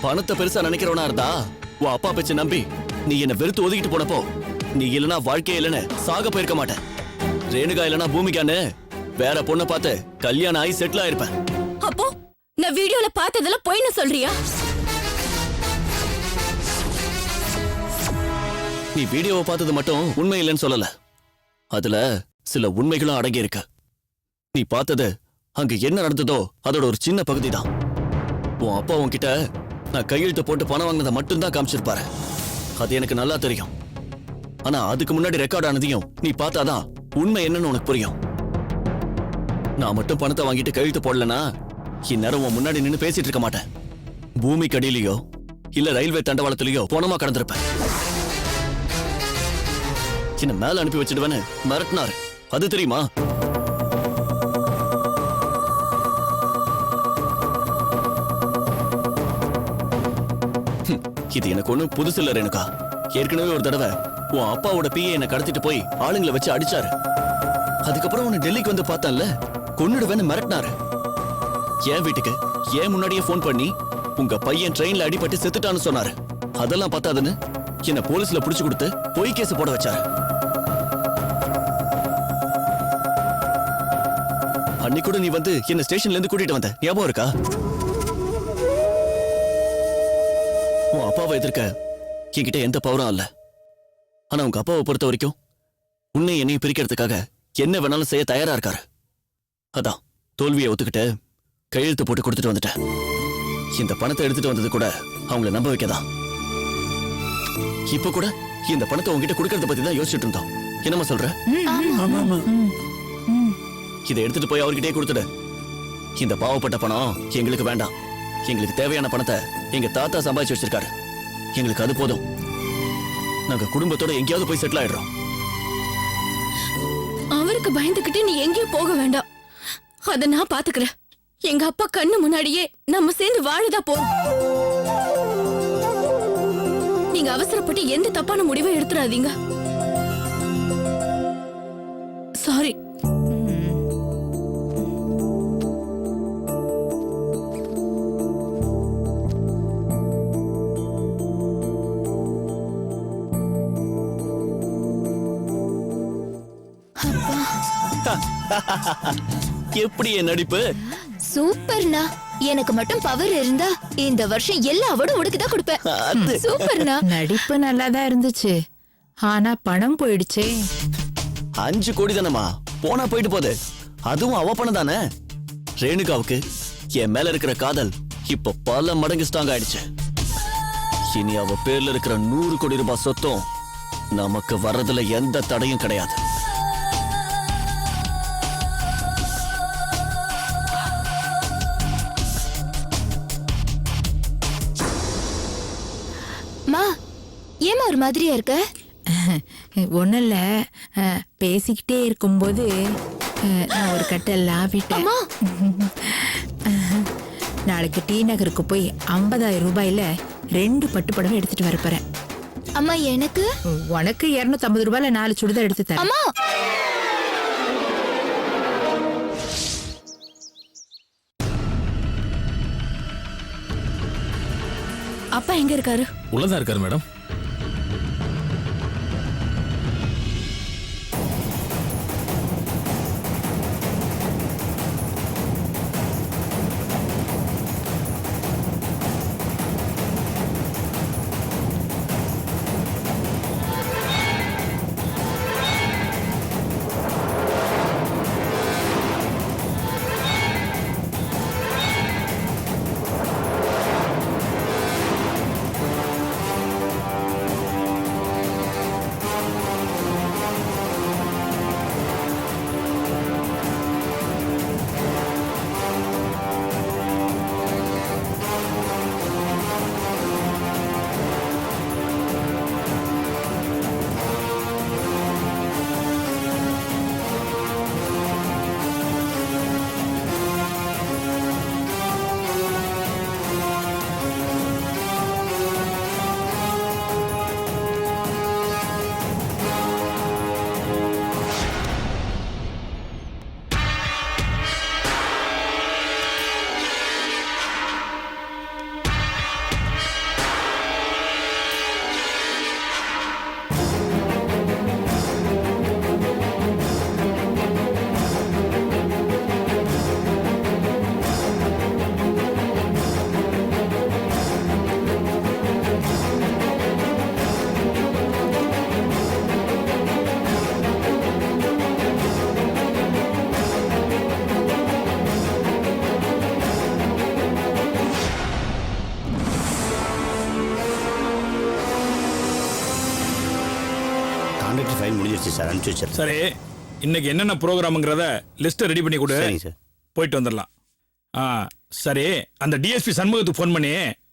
பணத்தை பெருசா நினைக்கிறவனா இருந்தா உன் அப்பா பேச்ச நம்பி நீ என்ன வெறுத்து ஒதுக்கிட்டு போனப்போ நீ இல்லனா வாழ்க்கையே இல்லைன்னு சாக போயிருக்க மாட்டேன். ரேணுகா இல்லனா பூமிகான்னு வேற பொண்ணை பார்த்து கல்யாணம் ஆகி செட்டில் ஆயிருப்பேன். அப்போ நான் வீடியோல பார்த்ததெல்லாம் பொய்ன்னு சொல்றியா? நீ வீடியோவை பார்த்தது மட்டும் உண்மை இல்லைன்னு சொல்லல, அதுல சில உண்மைகளும் அடங்கி இருக்கு. நீ பார்த்தது அங்க என்ன நடந்ததோ அதோட ஒரு சின்ன பகுதி தான். உன் அப்பா உன்கிட்ட நான் கையெழுத்து போட்டு பணம் வாங்கினதை மட்டும்தான் காமிச்சிருப்பாரு. அது எனக்கு நல்லா தெரியும். ஆனா அதுக்கு முன்னாடி ரெக்கார்ட் ஆனதையும் நீ பார்த்தாதான் உண்மை என்னன்னு உனக்கு புரியும். நான் மட்டும் பணத்தை வாங்கிட்டு கையெழுத்து போடலனா இந்நேரம் உன் முன்னாடி நின்று பேசிட்டு இருக்க மாட்டேன். பூமி கடியிலையோ இல்ல ரயில்வே தண்டவாளத்திலேயோ பணமா கடந்திருப்பேன். சின்ன மேல அனுப்பி வச்சிடுவேன்னு மிரட்டினாரு, அது தெரியுமா? இது எனக்கு ஒண்ணும் புதுசு இல்ல ரேணுகா. ஏற்கனவே ஒரு தடவை உன் அப்பாவோட பிஏ என்ன கடத்திட்டு போய் ஆளுங்களை வச்சு அடிச்சாரு. அதுக்கப்புறம் உன்னை டெல்லிக்கு வந்து பார்த்தான்ல, கொன்னுடுவேன்னு மிரட்டினாரு. என் வீட்டுக்கு ஏன் முன்னாடியே போன் பண்ணி உங்க பையன் ட்ரெயின்ல அடிபட்டு செத்துட்டான்னு சொன்னாரு. அதெல்லாம் பார்த்தாதுன்னு என்ன போலீஸ்ல புடிச்சு கொடுத்து பொய் கேஸ் போட வச்சாரு. அன்னைக்கு கூட நீ வந்து என்ன ஸ்டேஷன்ல இருந்து கூட்டிட்டு வந்த ஞாபகம் இருக்கா? உன் அப்பாவை எதிர்க்க என்கிட்ட எந்த பவரும் இல்ல. ஆனா உங்க அப்பாவை பொறுத்த வரைக்கும் உன்னை என்னையும் பிரிக்கிறதுக்காக என்ன வேணாலும் செய்ய தயாரா இருக்காரு. அதான் தோல்வியை ஒத்துக்கிட்டு கையெழுத்து போட்டு கொடுத்துட்டு வந்துட்டேன். இந்த பணத்தை எடுத்துட்டு வந்தது கூட அவங்கள நம்ப வைக்கதான். இப்ப கூட இந்த பணத்தை உங்ககிட்ட கொடுக்கறத பத்தி தான் யோசிச்சுட்டு இருந்தோம். என்னமா சொல்ற? இதை எடுத்துட்டு போய் அவர்கிட்டயே கொடுத்துடு. இந்த பாவப்பட்ட பணம் எங்களுக்கு வேண்டாம். எங்களுக்கு தேவையான பணத்தை எங்க தாத்தா சம்பாதிச்சு வச்சிருக்காரு. எங்களுக்கு அது போதும். நாங்க குடும்பத்தோட எங்கேயாவது போய் செட்டில் ஆயிடுறோம். அவருக்கு பயந்துகிட்டு நீ எங்கேயும் போக வேண்டாம். அத நான் பாத்துக்கிறேன். எங்க அப்பா கண்ணு முன்னாடியே நம்ம சேர்ந்து வாழதா போறோம். நீங்க அவசரப்பட்டு எந்த தப்பான முடிவை எடுத்துறாதீங்க. சாரி. எப்படி என் நடிப்பு? சூப்பர்னா. எனக்கு மட்டும் பவர் இருந்தா இந்த வருஷம் எல்லா அவார்டும் உனக்கு தான் கொடுப்பேன். சூப்பர்னா. நடிப்பு நல்லாதான் இருந்துச்சு, ஆனா பணம் போயிடுச்சே. 5 கோடி தானமா போனா போயிட்டு போகுது. அதுவும் அவ பணம் தானே. ரேணுகாவுக்கு என் மேல இருக்கிற காதல் இப்ப பல மடங்கு ஸ்ட்ராங் ஆயிடுச்சு. இனி அவ பேர்ல இருக்கிற 100 கோடி ரூபாய் சொத்தும் நமக்கு வர்றதுல எந்த தடையும் கிடையாது. ஏமா ஒரு மாதிரியா இருக்க? ஒண்ணுல பேசிக்கிட்டே இருக்கும்போது நான் ஒரு கட்டல் லாவிட்டேன். நாளைக்கு டி நகருக்கு போய் 50,000 ரூபாயில 2 பட்டுப்படவை எடுத்துட்டு வரப்போறேன். அம்மா எனக்கு? உனக்கு 250 ரூபாயில 4 சுடிதார் எடுத்து தரேன். அம்மா அப்பா எங்க இருக்காரு? உள்ளதா இருக்காரு மேடம். முடிஞ்சிருச்சு சார், அனுப்பிச்சி வச்சிருக்கேன். சரி, இன்னைக்கு என்னென்ன ப்ரோக்ராம்ங்கிறத லிஸ்ட்டை ரெடி பண்ணி கொடு. சரிங்க சார். போயிட்டு வந்துடலாம். சரி, அந்த டிஎஸ்பி சண்முகத்துக்கு ஃபோன் பண்ணி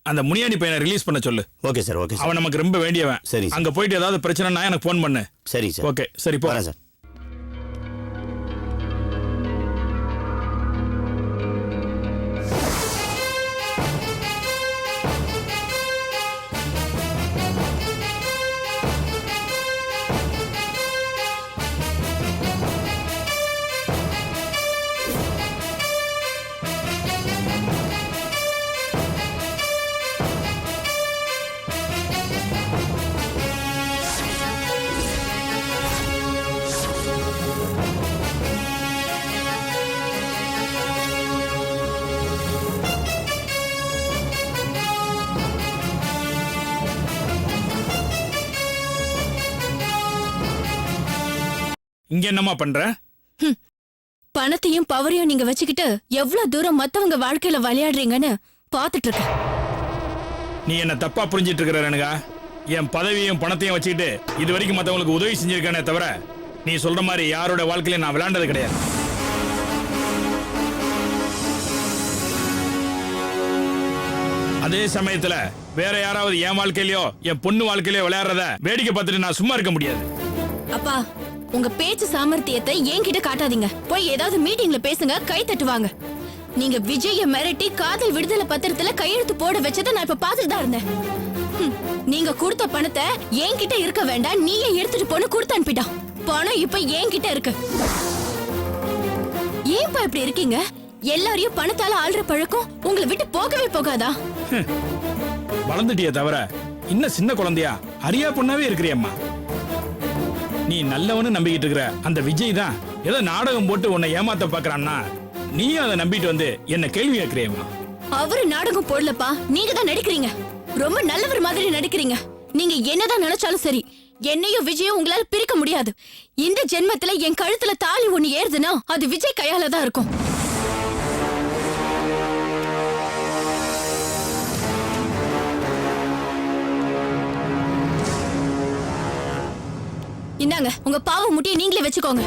அந்த முனியாண்டி பையனை ரிலீஸ் பண்ண சொல்லு. Okay sir, okay sir. அவன் நமக்கு ரொம்ப வேண்டியவன். சரிங்க சார். அங்க போயிட்டு ஏதாவது பிரச்சனைனா எனக்கு ஃபோன் பண்ணு. சரிங்க சார். ஓகே, சரி போ. வரேன் சார். இங்க என்னம்மா பண்ற? பணத்தையும் பவரையும் நீங்க வச்சுக்கிட்டு எவ்வளவு தூரம் மத்தவங்க வாழ்க்கையில விளையாடுறீங்கன்னு பாத்துட்டு இருக்கேன். நீ என்ன தப்பா புரிஞ்சிட்டு இருக்கிற ரேணுகா. என் பதவியும் பணத்தையும் வச்சுக்கிட்டு இது வரைக்கும் மத்தவங்களுக்கு உதவி செஞ்சிருக்கானே தவிர நீ சொல்ற மாதிரி யாரோட வாழ்க்கையில நான் விளையாண்டது கிடையாது. அதே சமயத்துல வேற யாராவது என் வாழ்க்கையிலயோ என் பொண்ணு வாழ்க்கையிலயோ விளையாடுறத வேடிக்கை பார்த்துட்டு நான் சும்மா இருக்க முடியாது. அப்பா, உங்க பேச்சு சாமர்த்தியத்தை என்கிட்ட காட்டாதீங்க. போய் ஏதாவது மீட்டிங்ல பேசுங்க, கை தட்டுவாங்க. நீங்க விஜய மிரட்டி காதல் விடுதலை பத்திரத்துல கையெழுத்து போட வச்சதை நான் இப்ப பாத்துட்டு தான் இருந்தேன். நீங்க கொடுத்த பணத்தை என்கிட்ட இருக்க வேண்டாம், நீயே எடுத்துட்டு போன்னு கொடுத்து அனுப்பிட்டான். பணம் இப்ப என்கிட்ட இருக்கு. ஏன்பா இப்படி இருக்கீங்க? எல்லாரையும் பணத்தால ஆள்ற பழக்கம் உங்களை விட்டு போகவே போகாதா? வளர்ந்துட்டியே தவிர இன்னும் சின்ன குழந்தையா அரியா பொண்ணாவே இருக்கிறியம்மா. நீ நல்லவனு நம்பிக்கிட்டு இருக்கிற அந்த விஜய் தான் ஏதோ நாடகம் போட்டு உன்னை ஏமாத்த பாக்குறான்னா நீயும் அதை நம்பிட்டு வந்து என்ன கேள்வி கேட்கிறியம்மா. அவரு நாடகம் போடலப்பா, நீங்க தான் நடிக்கிறீங்க. ரொம்ப நல்லவர் மாதிரி நடிக்கிறீங்க. நீங்க என்னதான் நினைச்சாலும் சரி, என்னையும் விஜயும் உங்களால பிரிக்க முடியாது. இந்த ஜென்மத்துல என் கழுத்துல தாலி ஒண்ணு ஏறுதுன்னா அது விஜய் கையால தான் இருக்கும். இந்தாங்க, உங்க பாவ முட்டியை நீங்களே வச்சுக்கோங்க.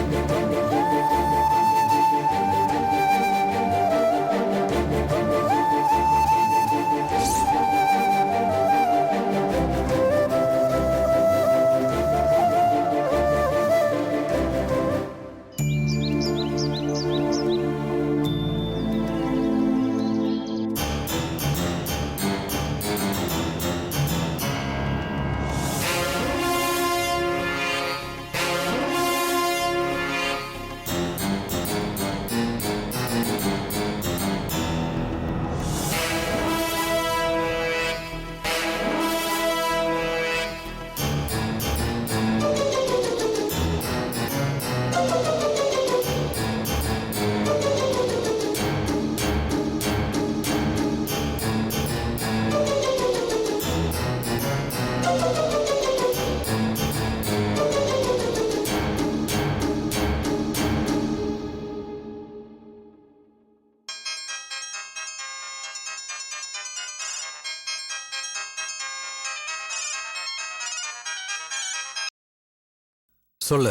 சொல்லு.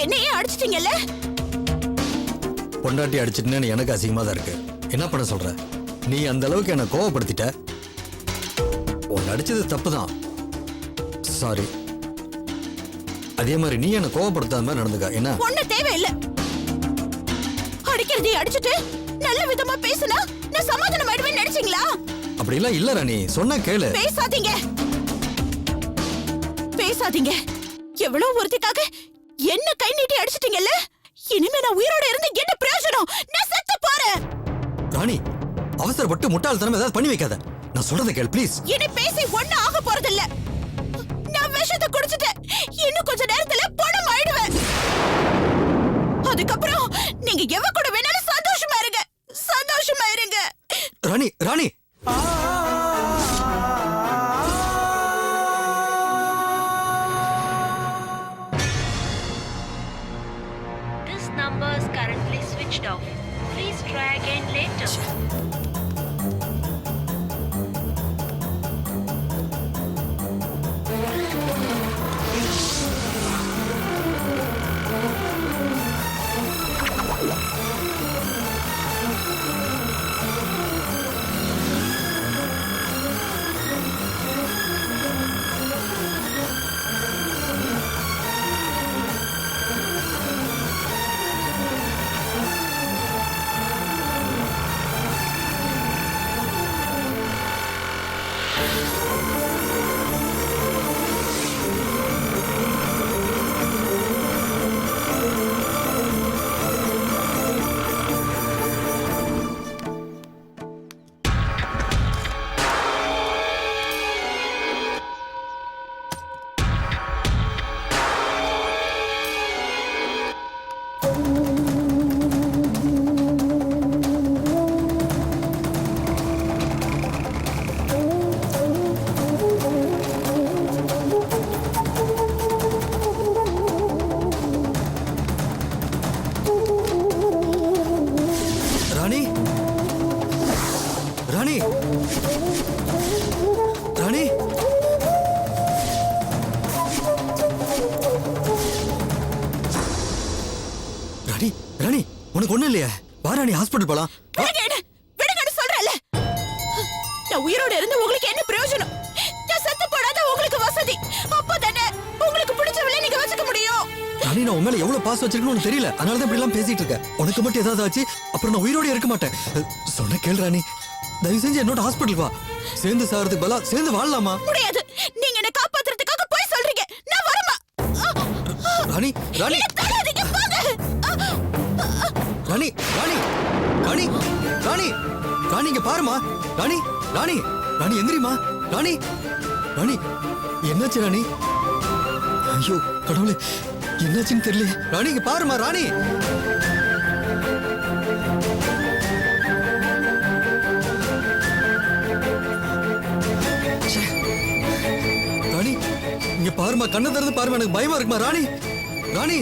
என்னையே அடிச்சிட்டீங்கல்ல? பொண்டாட்டி அடிச்சிட்டுன்னு எனக்கு அசிங்கமா தான் இருக்கு. என்ன பண்ண சொல்ற? நீ அந்த அளவுக்கு என்ன கோவப்படுத்திட்ட. உன்னை அடிச்சது தப்பு தான், சாரி. அதே மாதிரி நீ என்ன கோவப்படுத்தாத மாதிரி நடந்துக்க. என்ன ஒண்ணு தேவையில்லை. அடிக்கிறதை அடிச்சிட்டு நல்ல விதமா பேசுனா நான் சமாதானம் ஆயிடுவேன்னு நினைச்சீங்களா? அப்படிலாம் இல்ல ராணி, சொன்னா கேளு. பேசாதீங்க, பேசாதீங்க. எவ்வளவு ஒருத்திக்காக என்ன கை நீட்டி அடிச்சிட்டீங்கல்ல? இனிமே நான் உயிரோட இருந்து என்ன பிரயோஜனம்? நான் செத்து போறேன். ராணி, அவசரப்பட்டு முட்டாள்தனம் ஏதாவது பண்ணி வைக்காத. நான் சொல்றத கேள் ப்ளீஸ். இனி பேசி ஒண்ணு ஆக போறது இல்ல. நான் விஷத்தை குடிச்சிட்டேன். இன்னும் கொஞ்ச நேரத்துல பணம் ஆயிடுவேன். அதுக்கப்புறம் நீங்க எவ கூட வேணாலும் சந்தோஷமா இருங்க, சந்தோஷமா இருங்க. ராணி, ராணி. This number is currently switched off. Please try again later. ராணி ராணி உனக்கு ஒண்ணும் இல்லையா? வா ராணி, ஹாஸ்பிட்டல் போலாம். வா. விடுங்கன்னு சொல்றேன்ல. நான் உயிரோட இருந்து உங்களுக்கு என்ன பிரயோஜனம்? நான் செத்து போடாத உங்களுக்கு வசதி. அப்பதானே உங்களுக்கு பிடிச்சவளை நீங்க வச்சுக்க முடியும். ராணி, நான் உன் மேல எவ்வளவு பாசம் வச்சிருக்கேன்னு உனக்கு தெரியல. அதனால தான் இப்படி எல்லாம் பேசிட்டு இருக்க. உனக்கு மட்டும் ஏதாவது ஆச்சு அப்புறம் நான் உயிரோட இருக்க மாட்டேன். சொன்ன கேள் ராணி, தயவு செஞ்சு என்னோட ஹாஸ்பிட்டல் வா. சேர்ந்து சாகிறதுக்கு பதிலா சேர்ந்து வாழலாமா? முடியாது. நீங்க என்ன காப்பாத்துறதுக்காக போய் சொல்றீங்க. நான் வரமா. ராணி ராணி தள்ளாதீங்க, போங்க. ராணி ராணி ராணி ராணி ராணி இங்க பாருமா. ராணி ராணி ராணி எந்திரிமா. ராணி ராணி என்னாச்சு ராணி? ஐயோ கடவுளே, என்னாச்சுன்னு தெரியல. ராணி இங்க பாருமா. ராணி ச்சே. ராணி இங்க பாருமா, கண்ணை திறந்து பாருமா, எனக்கு பயமா இருக்குமா. ராணி ராணி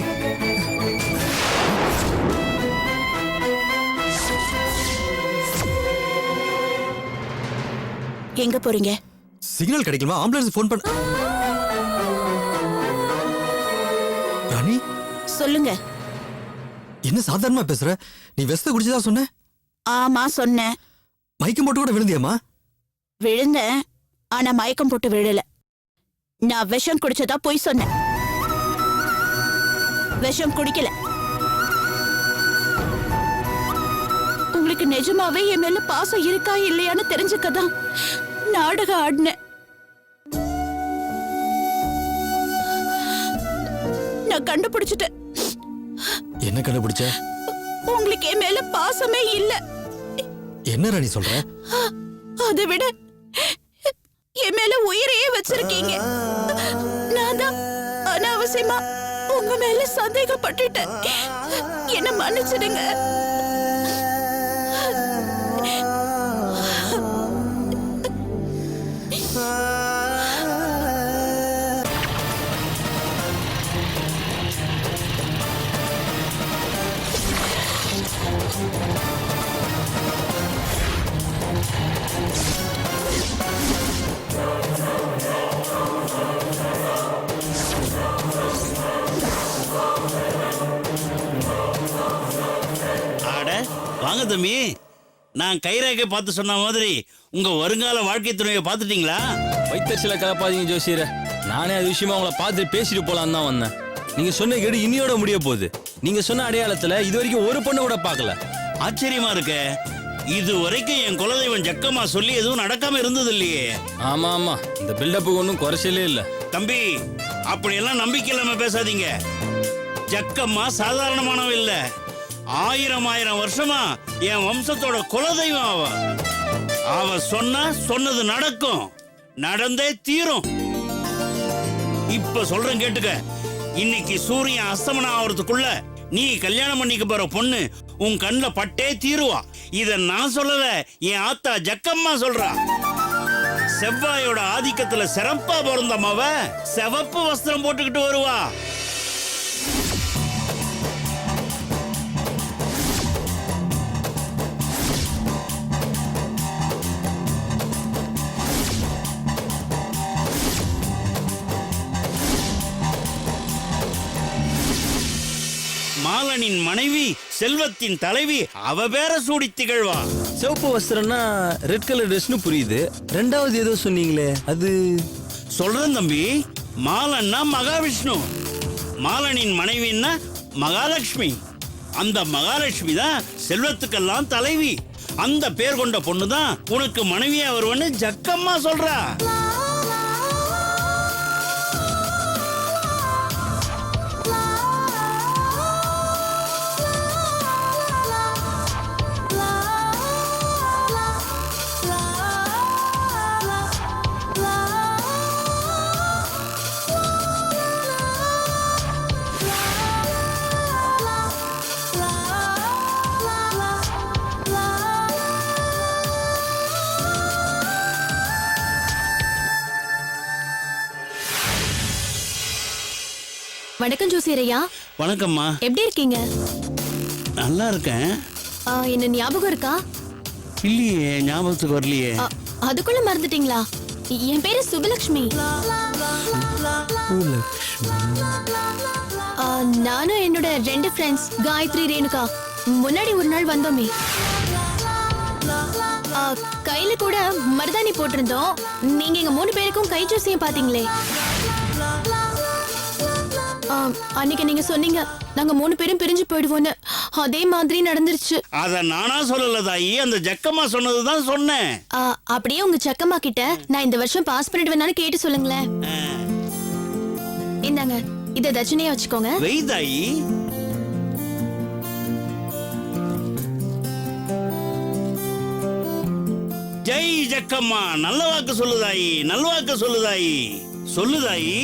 எங்க போறீங்க? சிக்னல் கிடைக்குமா? ஆம்புலன்ஸ் ஃபோன் பண்ண. ராணி சொல்லுங்க. என்ன சாதாரணமா பேசுற? நீ விஷத்தை குடிச்சதா சொன்ன? ஆமா சொன்னேன். மயக்கம் போட்டு கூட விழுந்தியாமா? விழுந்தேன், ஆனா மயக்கம் போட்டு விழல. நான் விஷம் குடிச்சதா போய் சொன்னேன். விஷம் குடிக்கல. உங்களுக்கு நிஜமாவே என் மேல பாசம் இருக்கா இல்லையான்னு தெரிஞ்சுக்கதான் நாடகம் ஆடினேன். நான் கண்டுபிடிச்சிட்டேன். என்ன கண்டுபிடிச்ச? உங்களுக்கு என் மேல பாசமே இல்ல. என்ன ராணி சொல்ற? அதை விட என் மேல உயிரையே வச்சிருக்கீங்க. நான் தான் அனாவசியமா உங்க மேல சந்தேகப்பட்டுட்டேன். என்ன மன்னிச்சிடுங்க. வாங்க தம்பி, நான் கைரேகை பார்த்து சொன்ன மாதிரி உங்க வருங்கால வாழ்க்கை துணையை பார்த்துட்டீங்களா? வைத்தறிச்சல கலப்பாதீங்க ஜோசியரை. நானே அது விஷயமா உங்களை பார்த்துட்டு பேசிட்டு போலாம் தான் வந்தேன். நீங்க சொன்ன கேடு இன்னியோட முடிய போகுது. நீங்க சொன்ன அடையாளத்துல இது வரைக்கும் ஒரு பொண்ணு கூட பார்க்கல. ஆச்சரியமா இருக்க. இது வரைக்கும் என் குலதெய்வம் ஜக்கம்மா சொல்லி எதுவும் நடக்காம இருந்தது இல்லையே. ஆமா ஆமா, இந்த பில்டப்புக்கு ஒன்றும் குறைச்சலே இல்ல. தம்பி, அப்படியெல்லாம் நம்பிக்கை இல்லாம பேசாதீங்க. ஜக்கம்மா சாதாரணமானவ இல்ல. 1000 வருஷமா என் வம்சத்தோட குலதெய்வம் அவ. அவ சொன்னது நடக்கும், நடந்தே தீரும். இப்ப சொல்றேன் கேட்டுக்க. இன்னைக்கு சூரியன் அஸ்தமனம் ஆகிறதுக்குள்ள நீ கல்யாணம் பண்ணிக்க போற பொண்ணு உன் கண்ணுல பட்டே தீருவா. இத நான் சொல்லல, என் ஆத்தா ஜக்கம்மா சொல்றா. செவ்வாயோட ஆதிக்கத்துல சிறப்பா பிறந்தம்மாவ சிவப்பு வஸ்திரம் போட்டுக்கிட்டு வருவா. மாலனின் மனைவி, செல்வத்தின் தலைவி, அவ பேர சூடி திகழ்வா. சிவப்பு வஸ்திரம்னா ரெட் கலர் ட்ரெஸ்னு புரியுது. ரெண்டாவது ஏதோ சொன்னீங்களே, அது? சொல்றேன் தம்பி. மாலன்னா மகாவிஷ்ணு, மாலனின் மனைவின்னா மகாலட்சுமி. அந்த மகாலட்சுமி தான் செல்வத்துக்கெல்லாம் தலைவி. அந்த பேர் கொண்ட பொண்ணு தான் உனக்கு மனைவியா வருவன்னு ஜக்கம்மா சொல்றா. வணக்கம் ஜோசியரையா. வணக்கம்மா. எப்படி இருக்கீங்க? நல்லா இருக்கேன். என்ன ஞாபகம் இருக்கா? இல்லையே, ஞாபகத்துக்கு வரலையே. அதுக்குள்ள மறந்துட்டீங்களா? என் பேரு சுபலட்சுமி. நானும் என்னோட 2 ஃப்ரெண்ட்ஸ் காயத்ரி ரேணுகா முன்னாடி ஒரு நாள் வந்தோமே. கையில கூட மருதாணி போட்டிருந்தோம். நீங்க எங்க 3 பேருக்கும் கை ஜோசியம் பாத்தீங்களே. அன்னைக்கு நீங்க சொன்னீங்க நாங்க 3 பேரும் பிரிஞ்சு போயிடுவோன்னு. அதே மாதிரி நடந்துருச்சு. அத நானா சொல்லல தாயி, அந்த ஜக்கம்மா சொன்னதுதான் சொன்னேன். அப்படியே உங்க சக்கம்மா கிட்ட நான் இந்த வருஷம் பாஸ் பண்ணிடுவேன்னு கேட்டு சொல்லுங்களேன். இந்தாங்க, இத தட்சணையா வச்சுக்கோங்க. வெய் தாயி. ஜெய் ஜக்கம்மா, நல்ல வாக்கு சொல்லுதாயி, நல்வாக்கு சொல்லுதாயி, சொல்லுதாயி.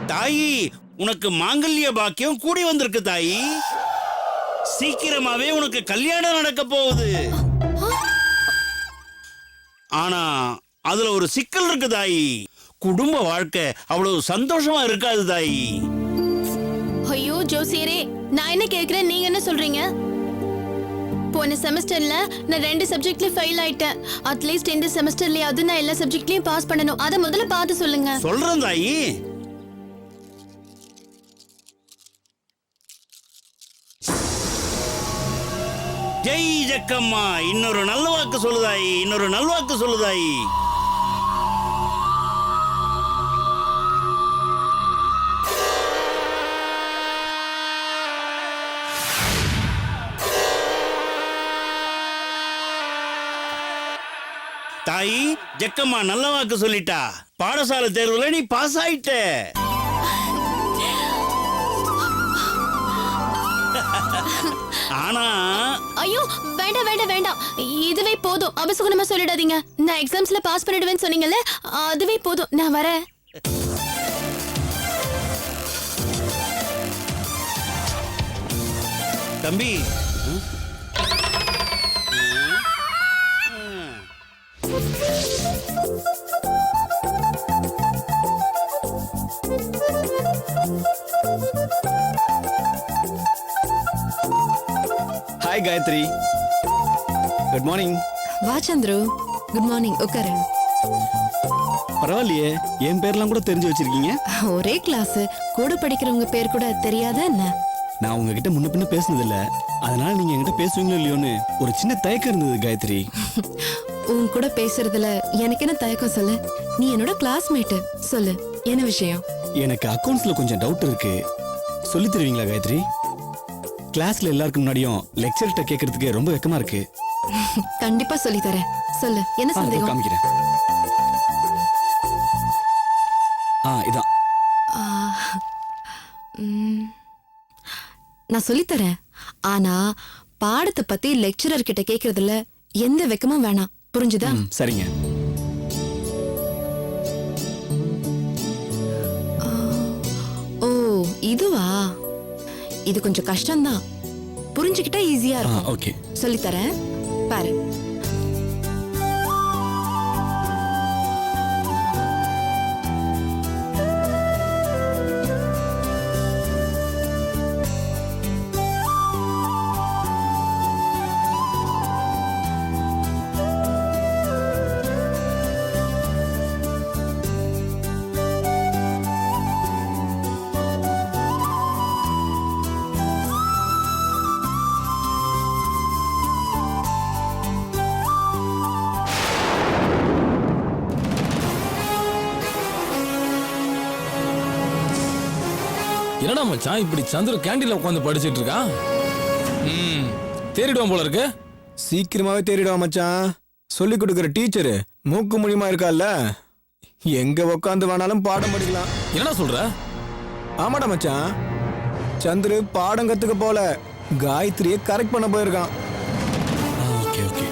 தாயி, உனக்கு மாங்கல்ய பாக்கியம் கூடி வந்திருக்கு தாயி. சீக்கிரமாவே உனக்கு கல்யாணம் நடக்க போகுது. ஆனா அதுல ஒரு சிக்கல் இருக்கு தாயி. குடும்ப வாழ்க்கை அவ்வளவு சந்தோஷமா இருக்காது தாயி. ஐயோ ஜோசியரே, நான் என்ன கேக்குறேன், நீங்க என்ன சொல்றீங்க? போன செமஸ்டர்ல நான் 2 சப்ஜெக்ட்ல ஃபெயில் ஆயிட்டேன். அட்லீஸ்ட் இந்த செமஸ்டர்லயாவது நான் எல்லா சப்ஜெக்ட்லயும் பாஸ் பண்ணணும். அத முதல்ல பார்த்து சொல்லுங்க. சொல்றேன் தாயி. ஜெய் ஜக்கம்மா, இன்னொரு நல்ல வாக்கு சொல்லுதாயி, இன்னொரு நல்வாக்கு சொல்லுதாயி. தாயி, ஜக்கம்மா நல்ல வாக்கு சொல்லிட்டா. பாடசாலை தேர்வுல நீ பாஸ் ஆயிட்ட. ஆனா ஐயோ வேண்டாம் வேண்டாம் வேண்டாம், இதுவே போதும். அபசகுணமா சொல்லிடாதீங்க. நான் எக்ஸாம்ஸ்ல பாஸ் பண்ணிடுவேன்னு சொன்னீங்கல்ல, அதுவே போதும். நான் வரேன். தம்பி, ஹாய் காயத்ரி, குட் மார்னிங். வா சந்துரு, குட் மார்னிங். உட்காரு. பரவாயில்லையே, என் பேர்லாம் கூட தெரிஞ்சு வச்சிருக்கீங்க. ஒரே கிளாஸ், கூட படிக்கிறவங்க பேர் கூட தெரியாதா என்ன? நான் உங்ககிட்ட முன்ன பின்ன பேசுனது இல்ல, அதனால நீங்க என்கிட்ட பேசுவீங்களோ இல்லையோன்னு ஒரு சின்ன தயக்கம் இருந்தது காயத்ரி. உன் கூட பேசுறதுல எனக்கு என்ன தயக்கம் சொல்லு? நீ என்னோட கிளாஸ்மேட். சொல்லு, என்ன விஷயம்? எனக்கு அக்கவுண்ட்ஸ்ல கொஞ்சம் டவுட் இருக்கு, சொல்லி தருவீங்களா காயத்ரி? கிளாஸ்ல எல்லாருக்கும் முன்னாடியும் லெக்சர்கிட்ட கேட்கறதுக்கு ரொம்ப வெக்கமா இருக்கு. கண்டிப்பா சொல்லி தரேன். சொல்லு, என்ன சந்தேகம்? காமிக்கிறேன். இதான். நான் சொல்லித்தரேன். ஆனா பாடத்தை பத்தி லெக்சரர் கிட்ட கேக்குறதுல எந்த வெக்கமும் வேணாம். புரிஞ்சுதா? சரிங்க. ஓ இதுவா? இது கொஞ்சம் கஷ்டம்தான், புரிஞ்சுக்கிட்டா ஈஸியா இருக்கும். ஓகே, சொல்லித்தரேன், பாரு. என்னடா மச்சான் இப்படி சந்திர கேண்டீன்ல உட்காந்து படிச்சிட்டு இருக்கா? தேறிடுவான் போல இருக்கு. சீக்கிரமாவே தேறிடுவான் மச்சான். சொல்லி கொடுக்கிற டீச்சரு மூக்கு மூலியமா இருக்கால, எங்க உட்காந்து வேணாலும் பாடம் படிக்கலாம். என்னடா சொல்ற? ஆமாடா மச்சான், சந்துரு பாடம் கத்துக்க போல காயத்ரியை கரெக்ட் பண்ண போயிருக்கான். Okay okay.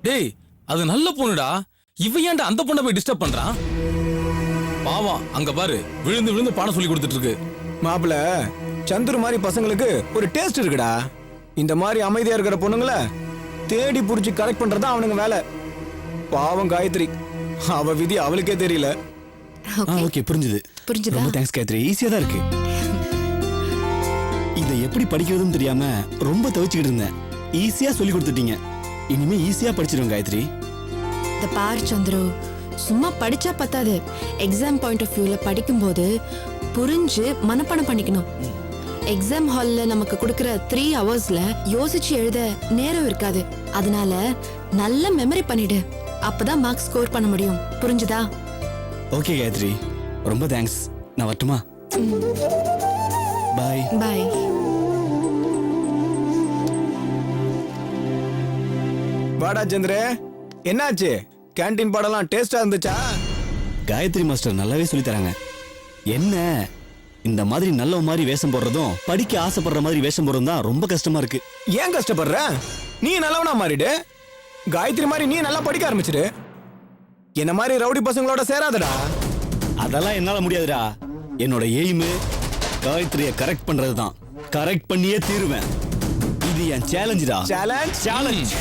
டேய் அது நல்ல பொண்ணுடா. இவன் ஏன்டா அந்த பொண்ணை போய் டிஸ்டர்ப் பண்றான்? பாவம் அங்க பாரு விழுந்து விழுந்து பாடம் சொல்லி கொடுத்துட்டு இருக்கு. மாப்பிள, சந்துரு மாதிரி பசங்களுக்கு ஒரு டேஸ்ட் இருக்குடா. இந்த மாதிரி அமைதியா இருக்கிற பொண்ணுங்கள தேடி புடிச்சு கரெக்ட் பண்றதா அவனுங்க வேலை. பாவம் காயத்ரி, அவ விதி அவளுக்கே தெரியல. ஓகே புரிஞ்சுது. புரிஞ்சுதா? ரொம்ப தேங்க்ஸ் காயத்ரி, ஈஸியா தான் இருக்கு. இதை எப்படி படிக்கிறதுன்னு தெரியாம ரொம்ப தவிச்சுக்கிட்டு இருந்தேன். ஈஸியா சொல்லி கொடுத்துட்டீங்க. இனிமே ஈஸியா படிச்சிருவேன் காயத்ரி. இந்த பாரு சந்துரு, சும்மா படிச்சா பத்தாது. எக்ஸாம் பாயிண்ட் ஆஃப் வியூல படிக்கும்போது புரிஞ்சு மனப்பாடம் பண்ணிக்கணும். எக்ஸாம் ஹால்ல நமக்கு கொடுக்கிற 3 ஹவர்ஸ்ல யோசிச்சு எழுத நேரம் இருக்காது. அதனால நல்ல மெமரி பண்ணிடு. அப்பதான் மார்க் ஸ்கோர் பண்ண முடியும். புரிஞ்சுதா? ஓகே காயத்ரி, ரொம்ப தேங்க்ஸ். நான் வரட்டுமா? பாய். பாய். வாடா சந்திர, என்னாச்சு? கேண்டீன் பாடலாம் டேஸ்டா இருந்துச்சா? காயத்ரி மாஸ்டர் நல்லாவே சொல்லி தராங்க. என்ன இந்த மாதிரி நல்ல மாதிரி வேஷம் போடுறதும் படிக்க ஆசைப்படுற மாதிரி வேஷம் போடுறதும் தான் ரொம்ப கஷ்டமா இருக்கு. ஏன் கஷ்டப்படுற? நீ நல்லவனா மாறிடு. காயத்ரி மாதிரி நீ நல்லா படிக்க ஆரம்பிச்சிடு. என்ன மாதிரி ரவுடி பசங்களோட சேராதடா. அதெல்லாம் என்னால முடியாதுடா. என்னோட எய்ம் காயத்ரியை கரெக்ட் பண்றது தான். கரெக்ட் பண்ணியே தீருவேன். இது என் சேலஞ்சுடா. சேலஞ்ச்? சேலஞ்ச்.